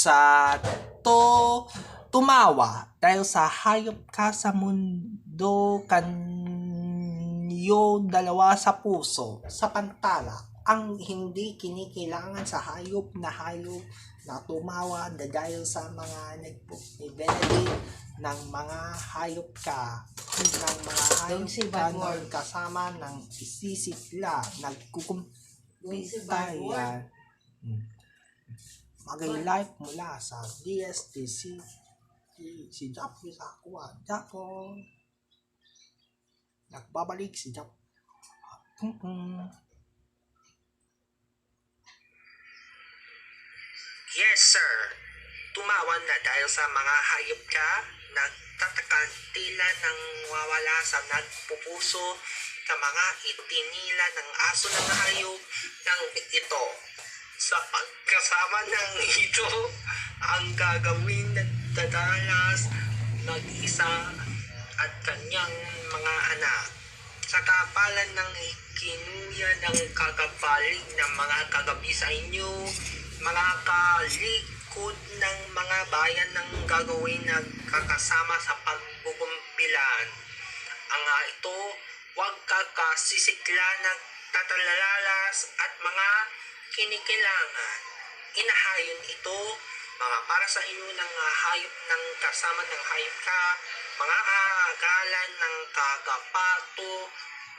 sa tumawa dahil sa hayop ka sa mundo kanyo dalawa sa puso sa pantala ang hindi kinikailangan sa hayop na tumawa dahil sa mga nagpupunibelid ng mga hayop ka ng mga hayop ka ng kasama ng isisikla nagkukumpitan mag-live mula sa DSTC si Japo sa kuha Japo nagbabalik si Japo. Yes sir, tumawa na dahil sa mga hayop ka nagtatakan tila nang wawala sa nagpupuso sa mga itinila ng aso ng hayop ng ito. Sa pagkasama ng ito, ang gagawin na dadalas nag-isa at kanyang mga anak. Sa kapalan ng kinuya ng kagapalig ng mga kagabi sa inyo, mga kalikod ng mga bayan ng gagawin na kakasama sa pagbubumpilan. Ang ito, huwag kakasisikla ng tatalalalas at mga kinikailangan. Inahayon ito, mga para sa inyo ng hayop ng kasama ng hayop ka, mga agalan ng kagapato,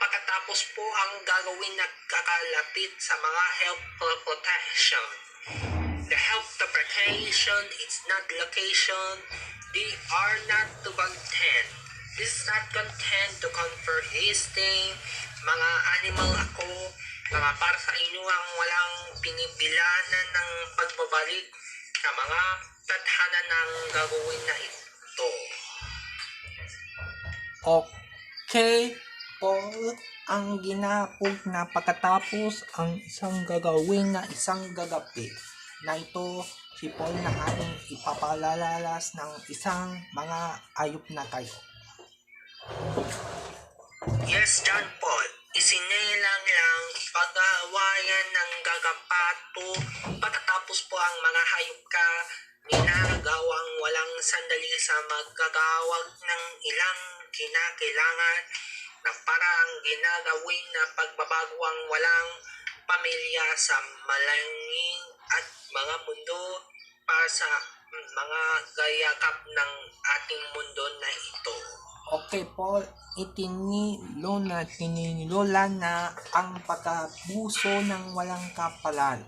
pagkatapos po ang gagawin na kakalapit sa mga health protection. The health protection is not location, they are not to content. This is not content to confer his thing, mga animal ako, mga para sa inyo ang walang pinibilanan ng pagbabalik sa mga tadhana ng gagawin na ito. Okay, Paul, ang ginapog na pagkatapos ang isang gagawin na isang gagapi na ito si Paul na ating ipapalalalas ng isang mga ayop na kayo. Yes, John Paul, isinilang lang pag-awayan ng gagapato pagkatapos po ang mga hayop ka ninagawang walang sandali sa maggagawag ng ilang kinakailangan na parang ginagawin na pagbabago ang walang pamilya sa malanging at mga mundo para sa mga gayakap ng ating mundo na ito. Okay, Paul, itinilola na ang pagkabuso ng walang kapalala.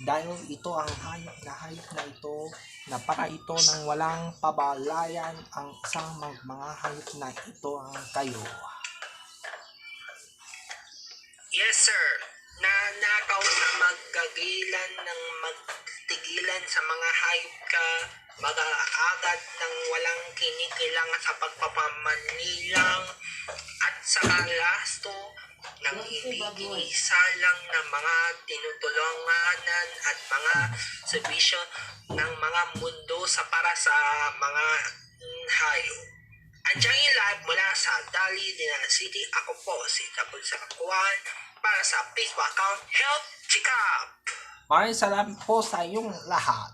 Dahil ito ang hayop na ito na para ito ng walang pabalayan ang isang mga hayop na ito ang kayo. Yes sir, nanakaw na maggagilan ng magtigilan sa mga hayop ka, mag-aagat ng walang kinikilangan sa pagpapamanilang at sa kalasto ng ibigisalang ng mga tinutulunganan at mga serbisyo ng mga mundo sa para sa mga hayop. Andiyan yung live mula sa Dali Dinala City. Ako po si Tapol sa Kakuan para sa Facebook account Health Checkup. Maraming salamat po sa iyong lahat.